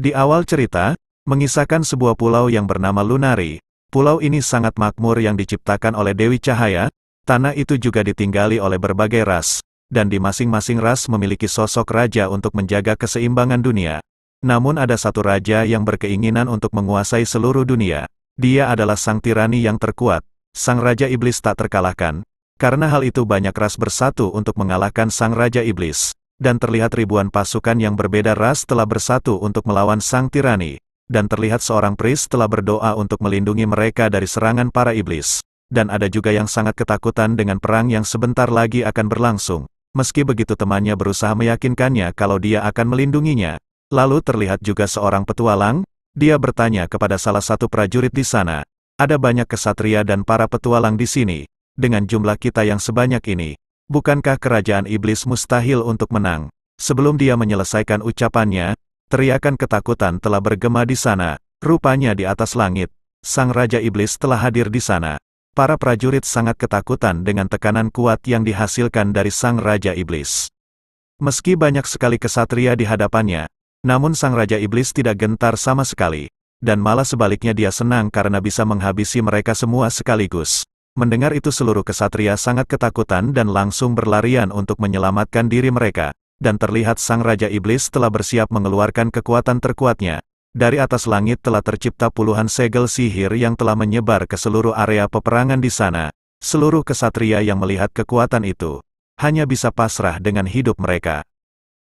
Di awal cerita, mengisahkan sebuah pulau yang bernama Lunari. Pulau ini sangat makmur yang diciptakan oleh Dewi Cahaya. Tanah itu juga ditinggali oleh berbagai ras, dan di masing-masing ras memiliki sosok raja untuk menjaga keseimbangan dunia. Namun ada satu raja yang berkeinginan untuk menguasai seluruh dunia. Dia adalah sang tirani yang terkuat. Sang Raja Iblis tak terkalahkan. Karena hal itu banyak ras bersatu untuk mengalahkan sang Raja Iblis. Dan terlihat ribuan pasukan yang berbeda ras telah bersatu untuk melawan sang tirani. Dan terlihat seorang pris telah berdoa untuk melindungi mereka dari serangan para iblis. Dan ada juga yang sangat ketakutan dengan perang yang sebentar lagi akan berlangsung. Meski begitu temannya berusaha meyakinkannya kalau dia akan melindunginya. Lalu terlihat juga seorang petualang. Dia bertanya kepada salah satu prajurit di sana. Ada banyak kesatria dan para petualang di sini. Dengan jumlah kita yang sebanyak ini, bukankah kerajaan iblis mustahil untuk menang? Sebelum dia menyelesaikan ucapannya, teriakan ketakutan telah bergema di sana. Rupanya di atas langit, sang Raja Iblis telah hadir di sana. Para prajurit sangat ketakutan dengan tekanan kuat yang dihasilkan dari sang Raja Iblis. Meski banyak sekali kesatria di hadapannya, namun sang Raja Iblis tidak gentar sama sekali. Dan malah sebaliknya dia senang karena bisa menghabisi mereka semua sekaligus. Mendengar itu seluruh kesatria sangat ketakutan dan langsung berlarian untuk menyelamatkan diri mereka. Dan terlihat sang Raja Iblis telah bersiap mengeluarkan kekuatan terkuatnya. Dari atas langit telah tercipta puluhan segel sihir yang telah menyebar ke seluruh area peperangan di sana. Seluruh kesatria yang melihat kekuatan itu, hanya bisa pasrah dengan hidup mereka.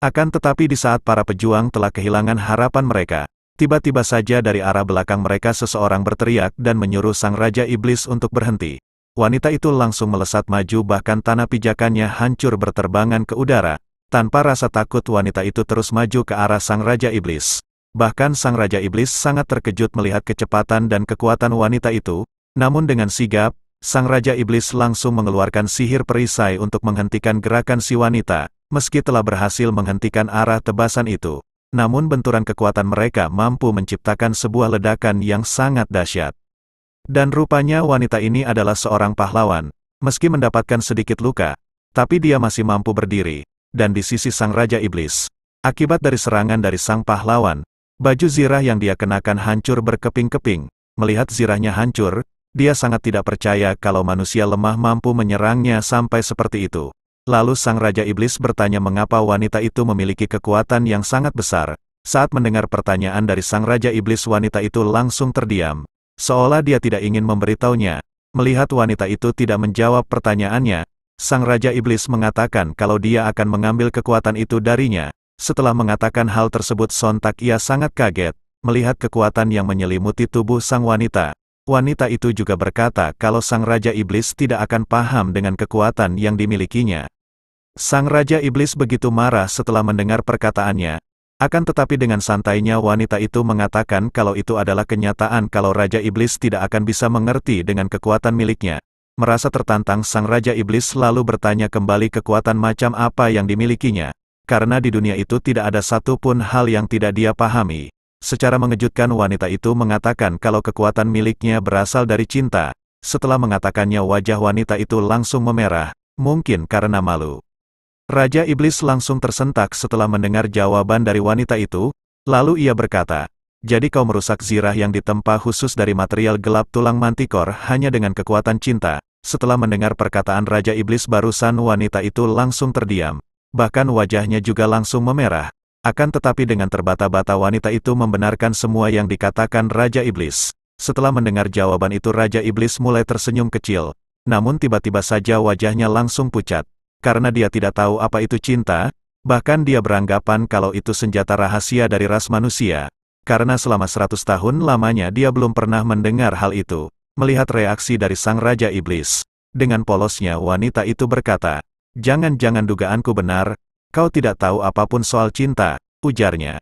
Akan tetapi di saat para pejuang telah kehilangan harapan mereka, tiba-tiba saja dari arah belakang mereka seseorang berteriak dan menyuruh sang Raja Iblis untuk berhenti. Wanita itu langsung melesat maju bahkan tanah pijakannya hancur berterbangan ke udara. Tanpa rasa takut wanita itu terus maju ke arah sang Raja Iblis. Bahkan sang Raja Iblis sangat terkejut melihat kecepatan dan kekuatan wanita itu. Namun dengan sigap, sang Raja Iblis langsung mengeluarkan sihir perisai untuk menghentikan gerakan si wanita. Meski telah berhasil menghentikan arah tebasan itu, namun benturan kekuatan mereka mampu menciptakan sebuah ledakan yang sangat dahsyat. Dan rupanya wanita ini adalah seorang pahlawan. Meski mendapatkan sedikit luka, tapi dia masih mampu berdiri. Dan di sisi sang Raja Iblis, akibat dari serangan dari sang pahlawan, baju zirah yang dia kenakan hancur berkeping-keping. Melihat zirahnya hancur, dia sangat tidak percaya kalau manusia lemah mampu menyerangnya sampai seperti itu. Lalu sang Raja Iblis bertanya mengapa wanita itu memiliki kekuatan yang sangat besar. Saat mendengar pertanyaan dari sang Raja Iblis, wanita itu langsung terdiam. Seolah dia tidak ingin memberitahunya. Melihat wanita itu tidak menjawab pertanyaannya, sang Raja Iblis mengatakan kalau dia akan mengambil kekuatan itu darinya. Setelah mengatakan hal tersebut sontak ia sangat kaget, melihat kekuatan yang menyelimuti tubuh sang wanita. Wanita itu juga berkata kalau sang Raja Iblis tidak akan paham dengan kekuatan yang dimilikinya. Sang Raja Iblis begitu marah setelah mendengar perkataannya. Akan tetapi dengan santainya wanita itu mengatakan kalau itu adalah kenyataan kalau Raja Iblis tidak akan bisa mengerti dengan kekuatan miliknya. Merasa tertantang sang Raja Iblis lalu bertanya kembali kekuatan macam apa yang dimilikinya. Karena di dunia itu tidak ada satupun hal yang tidak dia pahami. Secara mengejutkan wanita itu mengatakan kalau kekuatan miliknya berasal dari cinta. Setelah mengatakannya wajah wanita itu langsung memerah, mungkin karena malu. Raja Iblis langsung tersentak setelah mendengar jawaban dari wanita itu, lalu ia berkata, jadi kau merusak zirah yang ditempa khusus dari material gelap tulang mantikor hanya dengan kekuatan cinta. Setelah mendengar perkataan Raja Iblis barusan wanita itu langsung terdiam. Bahkan wajahnya juga langsung memerah. Akan tetapi dengan terbata-bata wanita itu membenarkan semua yang dikatakan Raja Iblis. Setelah mendengar jawaban itu Raja Iblis mulai tersenyum kecil. Namun tiba-tiba saja wajahnya langsung pucat. Karena dia tidak tahu apa itu cinta, bahkan dia beranggapan kalau itu senjata rahasia dari ras manusia. Karena selama 100 tahun lamanya dia belum pernah mendengar hal itu. Melihat reaksi dari sang Raja Iblis, dengan polosnya wanita itu berkata, jangan-jangan dugaanku benar, kau tidak tahu apapun soal cinta, ujarnya.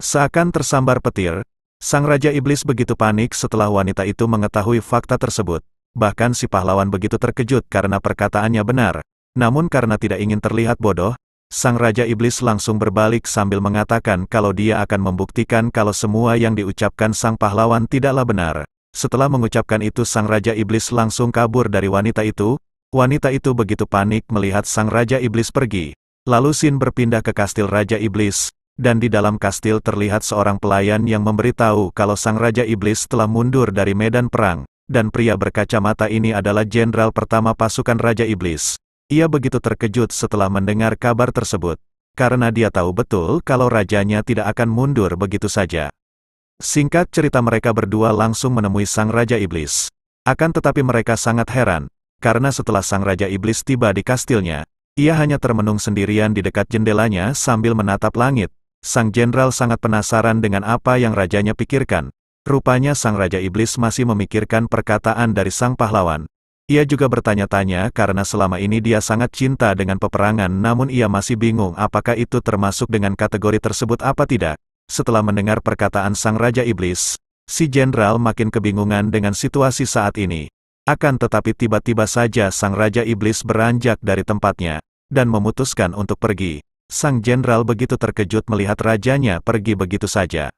Seakan tersambar petir, sang Raja Iblis begitu panik setelah wanita itu mengetahui fakta tersebut. Bahkan si pahlawan begitu terkejut karena perkataannya benar. Namun karena tidak ingin terlihat bodoh, sang Raja Iblis langsung berbalik sambil mengatakan kalau dia akan membuktikan kalau semua yang diucapkan sang pahlawan tidaklah benar. Setelah mengucapkan itu sang Raja Iblis langsung kabur dari wanita itu. Wanita itu begitu panik melihat sang Raja Iblis pergi. Lalu Sin berpindah ke kastil Raja Iblis. dan di dalam kastil terlihat seorang pelayan yang memberitahu kalau Sang Raja Iblis telah mundur dari medan perang, dan pria berkacamata ini adalah jenderal pertama pasukan Raja Iblis. Ia begitu terkejut setelah mendengar kabar tersebut, karena dia tahu betul kalau rajanya tidak akan mundur begitu saja. Singkat cerita, mereka berdua langsung menemui Sang Raja Iblis. Akan tetapi mereka sangat heran, karena setelah Sang Raja Iblis tiba di kastilnya, ia hanya termenung sendirian di dekat jendelanya sambil menatap langit. Sang jenderal sangat penasaran dengan apa yang rajanya pikirkan. Rupanya Sang Raja Iblis masih memikirkan perkataan dari sang pahlawan. Ia juga bertanya-tanya karena selama ini dia sangat cinta dengan peperangan, namun ia masih bingung apakah itu termasuk dengan kategori tersebut apa tidak. Setelah mendengar perkataan Sang Raja Iblis, si jenderal makin kebingungan dengan situasi saat ini. Akan tetapi tiba-tiba saja Sang Raja Iblis beranjak dari tempatnya, dan memutuskan untuk pergi. Sang jenderal begitu terkejut melihat rajanya pergi begitu saja.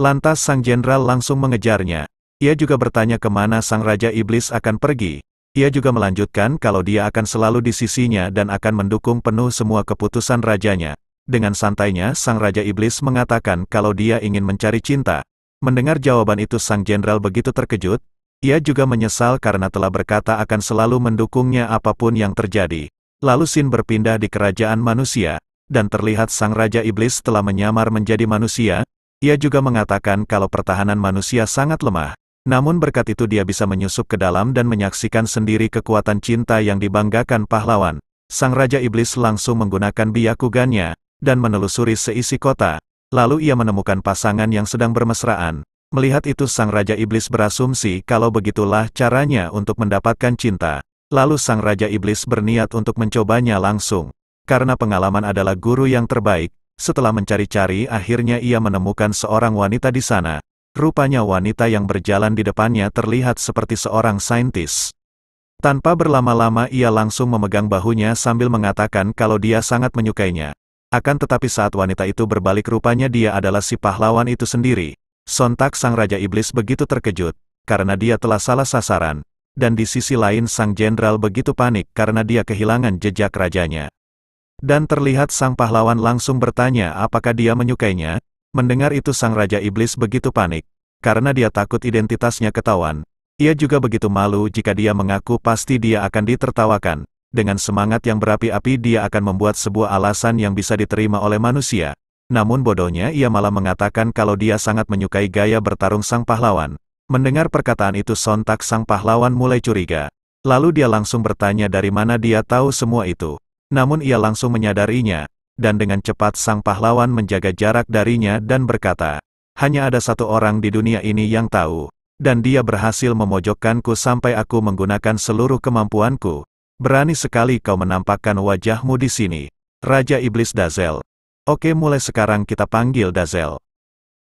Lantas Sang jenderal langsung mengejarnya. Ia juga bertanya kemana Sang Raja Iblis akan pergi. Ia juga melanjutkan kalau dia akan selalu di sisinya dan akan mendukung penuh semua keputusan rajanya. Dengan santainya Sang Raja Iblis mengatakan kalau dia ingin mencari cinta. Mendengar jawaban itu Sang jenderal begitu terkejut. Ia juga menyesal karena telah berkata akan selalu mendukungnya apapun yang terjadi. Lalu scene berpindah di kerajaan manusia, dan terlihat Sang Raja Iblis telah menyamar menjadi manusia. Ia juga mengatakan kalau pertahanan manusia sangat lemah. Namun berkat itu dia bisa menyusup ke dalam dan menyaksikan sendiri kekuatan cinta yang dibanggakan pahlawan. Sang Raja Iblis langsung menggunakan biakugannya, dan menelusuri seisi kota. Lalu ia menemukan pasangan yang sedang bermesraan. Melihat itu Sang Raja Iblis berasumsi kalau begitulah caranya untuk mendapatkan cinta. Lalu Sang Raja Iblis berniat untuk mencobanya langsung. Karena pengalaman adalah guru yang terbaik, setelah mencari-cari akhirnya ia menemukan seorang wanita di sana. Rupanya wanita yang berjalan di depannya terlihat seperti seorang saintis. Tanpa berlama-lama ia langsung memegang bahunya sambil mengatakan kalau dia sangat menyukainya. Akan tetapi saat wanita itu berbalik rupanya dia adalah si pahlawan itu sendiri. Sontak Sang Raja Iblis begitu terkejut, karena dia telah salah sasaran. Dan di sisi lain Sang Jenderal begitu panik karena dia kehilangan jejak rajanya. Dan terlihat sang pahlawan langsung bertanya apakah dia menyukainya. Mendengar itu Sang Raja Iblis begitu panik, karena dia takut identitasnya ketahuan. Ia juga begitu malu jika dia mengaku pasti dia akan ditertawakan. Dengan semangat yang berapi-api dia akan membuat sebuah alasan yang bisa diterima oleh manusia. Namun bodohnya ia malah mengatakan kalau dia sangat menyukai gaya bertarung sang pahlawan. Mendengar perkataan itu sontak sang pahlawan mulai curiga. Lalu dia langsung bertanya dari mana dia tahu semua itu. Namun ia langsung menyadarinya, dan dengan cepat sang pahlawan menjaga jarak darinya dan berkata, hanya ada satu orang di dunia ini yang tahu, dan dia berhasil memojokkanku sampai aku menggunakan seluruh kemampuanku. Berani sekali kau menampakkan wajahmu di sini, Raja Iblis Dazel. Oke, mulai sekarang kita panggil Dazel.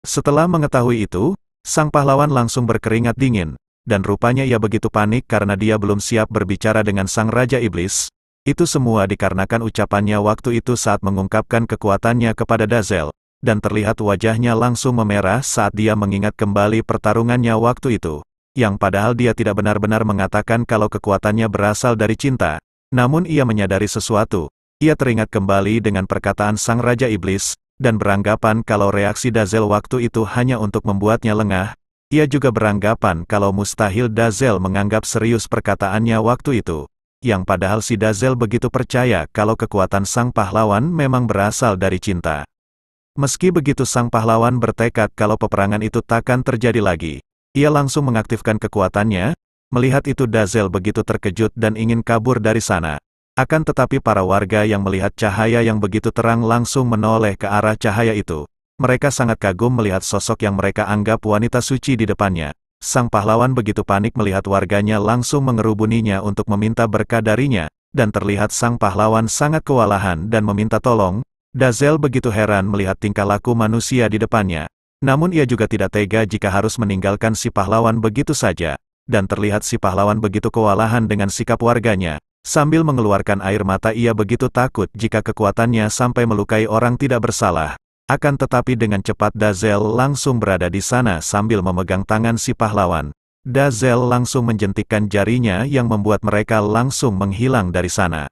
Setelah mengetahui itu, sang pahlawan langsung berkeringat dingin, dan rupanya ia begitu panik karena dia belum siap berbicara dengan Sang Raja Iblis. Itu semua dikarenakan ucapannya waktu itu saat mengungkapkan kekuatannya kepada Dazel, dan terlihat wajahnya langsung memerah saat dia mengingat kembali pertarungannya waktu itu, yang padahal dia tidak benar-benar mengatakan kalau kekuatannya berasal dari cinta. Namun ia menyadari sesuatu, ia teringat kembali dengan perkataan Sang Raja Iblis, dan beranggapan kalau reaksi Dazel waktu itu hanya untuk membuatnya lengah. Ia juga beranggapan kalau mustahil Dazel menganggap serius perkataannya waktu itu. Yang padahal si Dazel begitu percaya kalau kekuatan sang pahlawan memang berasal dari cinta. Meski begitu sang pahlawan bertekad kalau peperangan itu takkan terjadi lagi. Ia langsung mengaktifkan kekuatannya. Melihat itu Dazel begitu terkejut dan ingin kabur dari sana. Akan tetapi para warga yang melihat cahaya yang begitu terang langsung menoleh ke arah cahaya itu. Mereka sangat kagum melihat sosok yang mereka anggap wanita suci di depannya. Sang pahlawan begitu panik melihat warganya langsung mengerubuninya untuk meminta berkah darinya, dan terlihat sang pahlawan sangat kewalahan dan meminta tolong. Dazel begitu heran melihat tingkah laku manusia di depannya. Namun ia juga tidak tega jika harus meninggalkan si pahlawan begitu saja. Dan terlihat si pahlawan begitu kewalahan dengan sikap warganya. Sambil mengeluarkan air mata ia begitu takut jika kekuatannya sampai melukai orang tidak bersalah. Akan tetapi dengan cepat Dazel langsung berada di sana sambil memegang tangan si pahlawan. Dazel langsung menjentikkan jarinya yang membuat mereka langsung menghilang dari sana.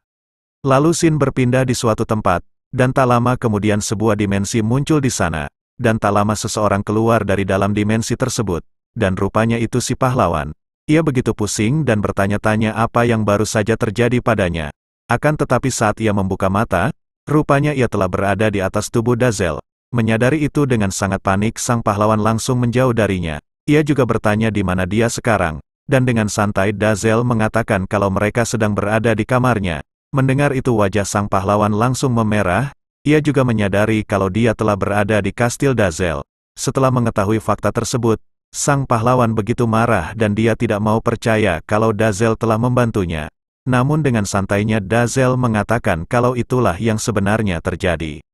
Lalu scene berpindah di suatu tempat, Dan tak lama kemudian sebuah dimensi muncul di sana. Dan tak lama seseorang keluar dari dalam dimensi tersebut. Dan rupanya itu si pahlawan. Ia begitu pusing dan bertanya-tanya apa yang baru saja terjadi padanya. Akan tetapi saat ia membuka mata, rupanya ia telah berada di atas tubuh Dazel. Menyadari itu dengan sangat panik sang pahlawan langsung menjauh darinya. Ia juga bertanya di mana dia sekarang. Dan dengan santai Dazel mengatakan kalau mereka sedang berada di kamarnya. Mendengar itu wajah sang pahlawan langsung memerah, ia juga menyadari kalau dia telah berada di kastil Dazel. Setelah mengetahui fakta tersebut, sang pahlawan begitu marah dan dia tidak mau percaya kalau Dazel telah membantunya. Namun dengan santainya Dazel mengatakan kalau itulah yang sebenarnya terjadi.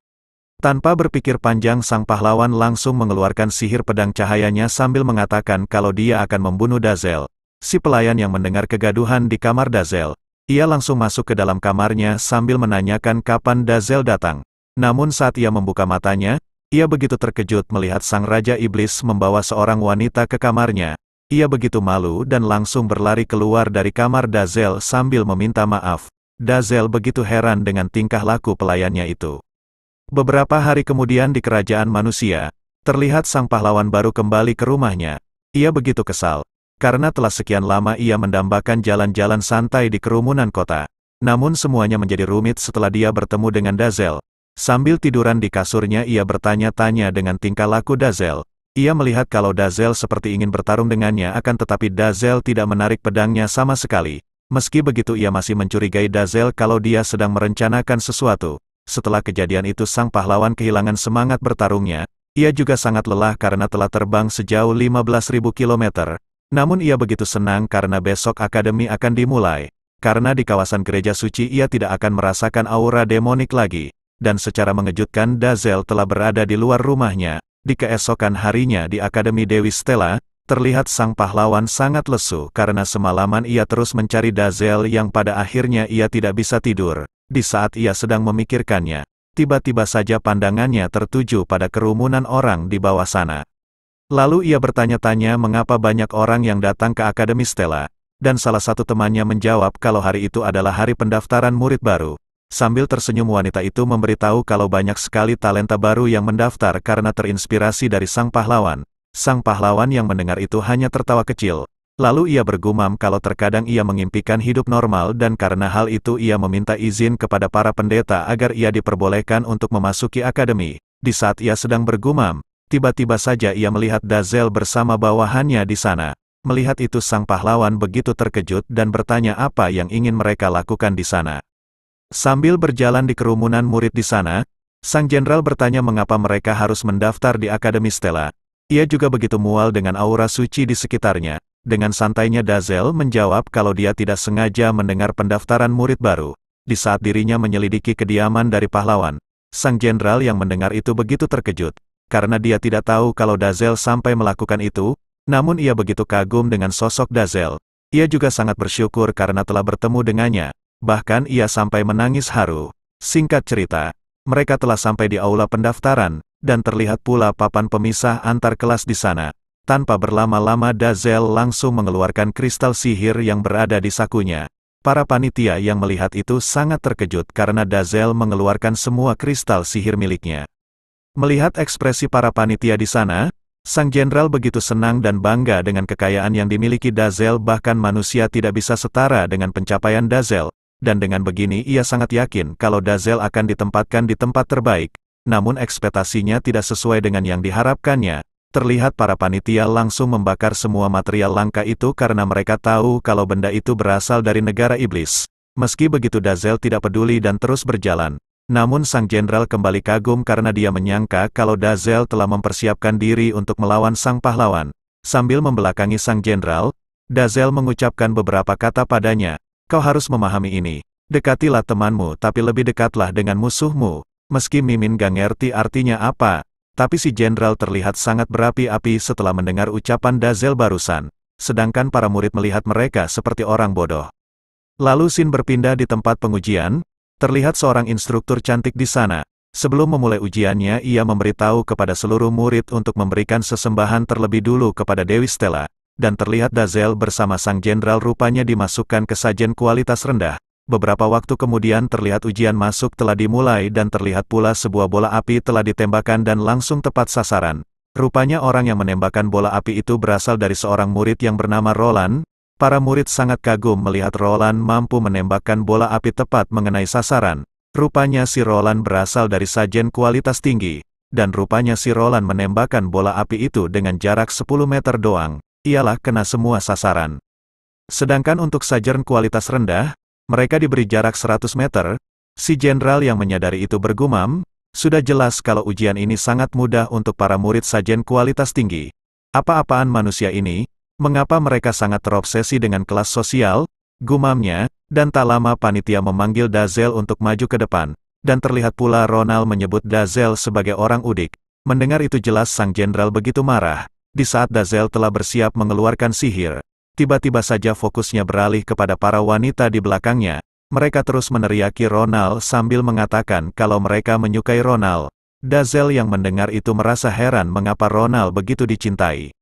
Tanpa berpikir panjang sang pahlawan langsung mengeluarkan sihir pedang cahayanya sambil mengatakan kalau dia akan membunuh Dazel. Si pelayan yang mendengar kegaduhan di kamar Dazel, ia langsung masuk ke dalam kamarnya sambil menanyakan kapan Dazel datang. Namun saat ia membuka matanya, ia begitu terkejut melihat sang Raja Iblis membawa seorang wanita ke kamarnya. Ia begitu malu dan langsung berlari keluar dari kamar Dazel sambil meminta maaf. Dazel begitu heran dengan tingkah laku pelayannya itu. Beberapa hari kemudian di kerajaan manusia, terlihat sang pahlawan baru kembali ke rumahnya. Ia begitu kesal. Karena telah sekian lama ia mendambakan jalan-jalan santai di kerumunan kota. Namun semuanya menjadi rumit setelah dia bertemu dengan Dazel. Sambil tiduran di kasurnya ia bertanya-tanya dengan tingkah laku Dazel. Ia melihat kalau Dazel seperti ingin bertarung dengannya akan tetapi Dazel tidak menarik pedangnya sama sekali. Meski begitu ia masih mencurigai Dazel kalau dia sedang merencanakan sesuatu. Setelah kejadian itu sang pahlawan kehilangan semangat bertarungnya. Ia juga sangat lelah karena telah terbang sejauh 15.000 kilometer. Namun ia begitu senang karena besok akademi akan dimulai. Karena di kawasan gereja suci ia tidak akan merasakan aura demonik lagi. Dan secara mengejutkan Dazel telah berada di luar rumahnya. Di keesokan harinya di Akademi Dewi Stella, terlihat sang pahlawan sangat lesu karena semalaman ia terus mencari Dazel yang pada akhirnya ia tidak bisa tidur. Di saat ia sedang memikirkannya, tiba-tiba saja pandangannya tertuju pada kerumunan orang di bawah sana. Lalu ia bertanya-tanya mengapa banyak orang yang datang ke Akademi Stella, dan salah satu temannya menjawab kalau hari itu adalah hari pendaftaran murid baru. Sambil tersenyum wanita itu memberitahu kalau banyak sekali talenta baru yang mendaftar karena terinspirasi dari sang pahlawan. Sang pahlawan yang mendengar itu hanya tertawa kecil. Lalu ia bergumam kalau terkadang ia mengimpikan hidup normal dan karena hal itu ia meminta izin kepada para pendeta agar ia diperbolehkan untuk memasuki akademi. Di saat ia sedang bergumam, tiba-tiba saja ia melihat Dazel bersama bawahannya di sana. Melihat itu sang pahlawan begitu terkejut dan bertanya apa yang ingin mereka lakukan di sana. Sambil berjalan di kerumunan murid di sana, sang jenderal bertanya mengapa mereka harus mendaftar di Akademi Stella. Ia juga begitu mual dengan aura suci di sekitarnya. Dengan santainya Dazel menjawab kalau dia tidak sengaja mendengar pendaftaran murid baru. Di saat dirinya menyelidiki kediaman dari pahlawan, sang jenderal yang mendengar itu begitu terkejut. Karena dia tidak tahu kalau Dazel sampai melakukan itu, namun ia begitu kagum dengan sosok Dazel. Ia juga sangat bersyukur karena telah bertemu dengannya. Bahkan ia sampai menangis haru. Singkat cerita, mereka telah sampai di aula pendaftaran, dan terlihat pula papan pemisah antar kelas di sana. Tanpa berlama-lama Dazel langsung mengeluarkan kristal sihir yang berada di sakunya. Para panitia yang melihat itu sangat terkejut karena Dazel mengeluarkan semua kristal sihir miliknya. Melihat ekspresi para panitia di sana, sang jenderal begitu senang dan bangga dengan kekayaan yang dimiliki Dazel, bahkan manusia tidak bisa setara dengan pencapaian Dazel. Dan dengan begini ia sangat yakin kalau Dazel akan ditempatkan di tempat terbaik. Namun ekspektasinya tidak sesuai dengan yang diharapkannya. Terlihat para panitia langsung membakar semua material langka itu karena mereka tahu kalau benda itu berasal dari negara iblis. Meski begitu Dazel tidak peduli dan terus berjalan. Namun sang jenderal kembali kagum karena dia menyangka kalau Dazel telah mempersiapkan diri untuk melawan sang pahlawan. Sambil membelakangi sang jenderal, Dazel mengucapkan beberapa kata padanya. Kau harus memahami ini. Dekatilah temanmu tapi lebih dekatlah dengan musuhmu. Meski Mimin gak ngerti artinya apa, tapi si jenderal terlihat sangat berapi-api setelah mendengar ucapan Dazel barusan. Sedangkan para murid melihat mereka seperti orang bodoh. Lalu Sin berpindah di tempat pengujian. Terlihat seorang instruktur cantik di sana. Sebelum memulai ujiannya ia memberitahu kepada seluruh murid untuk memberikan sesembahan terlebih dulu kepada Dewi Stella. Dan terlihat Dazel bersama sang jenderal rupanya dimasukkan ke sajen kualitas rendah. beberapa waktu kemudian terlihat ujian masuk telah dimulai dan terlihat pula sebuah bola api telah ditembakkan dan langsung tepat sasaran. Rupanya orang yang menembakkan bola api itu berasal dari seorang murid yang bernama Roland. Para murid sangat kagum melihat Roland mampu menembakkan bola api tepat mengenai sasaran. Rupanya si Roland berasal dari sajen kualitas tinggi, dan rupanya si Roland menembakkan bola api itu dengan jarak 10 meter doang, ialah kena semua sasaran. Sedangkan untuk sajen kualitas rendah, mereka diberi jarak 100 meter, si jenderal yang menyadari itu bergumam, sudah jelas kalau ujian ini sangat mudah untuk para murid sajen kualitas tinggi. Apa-apaan manusia ini? Mengapa mereka sangat terobsesi dengan kelas sosial? Gumamnya, dan tak lama panitia memanggil Dazel untuk maju ke depan, dan terlihat pula Ronald menyebut Dazel sebagai orang udik. Mendengar itu jelas sang jenderal begitu marah. Di saat Dazel telah bersiap mengeluarkan sihir, tiba-tiba saja fokusnya beralih kepada para wanita di belakangnya. Mereka terus meneriaki Ronald sambil mengatakan kalau mereka menyukai Ronald. Dazel yang mendengar itu merasa heran mengapa Ronald begitu dicintai.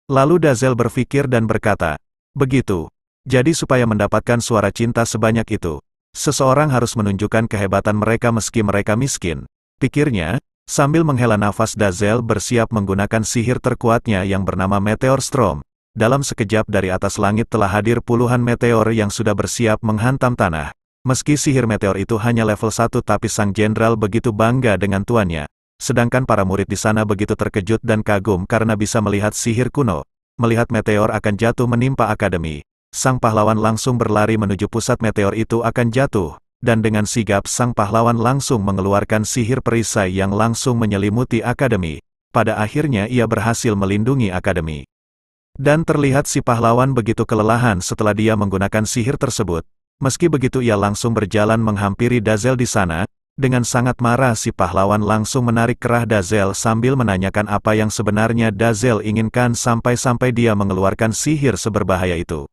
Lalu Dazel berpikir dan berkata, begitu. Jadi supaya mendapatkan suara cinta sebanyak itu, seseorang harus menunjukkan kehebatan mereka meski mereka miskin. Pikirnya, sambil menghela nafas Dazel bersiap menggunakan sihir terkuatnya yang bernama Meteor Storm. Dalam sekejap dari atas langit telah hadir puluhan meteor yang sudah bersiap menghantam tanah. Meski sihir meteor itu hanya level 1 tapi sang jenderal begitu bangga dengan tuannya. Sedangkan para murid di sana begitu terkejut dan kagum karena bisa melihat sihir kuno. Melihat meteor akan jatuh menimpa akademi, sang pahlawan langsung berlari menuju pusat meteor itu akan jatuh, dan dengan sigap sang pahlawan langsung mengeluarkan sihir perisai yang langsung menyelimuti akademi. Pada akhirnya ia berhasil melindungi akademi. Dan terlihat si pahlawan begitu kelelahan setelah dia menggunakan sihir tersebut. Meski begitu ia langsung berjalan menghampiri Dazel di sana. Dengan sangat marah si pahlawan langsung menarik kerah Dazel sambil menanyakan apa yang sebenarnya Dazel inginkan sampai-sampai dia mengeluarkan sihir seberbahaya itu.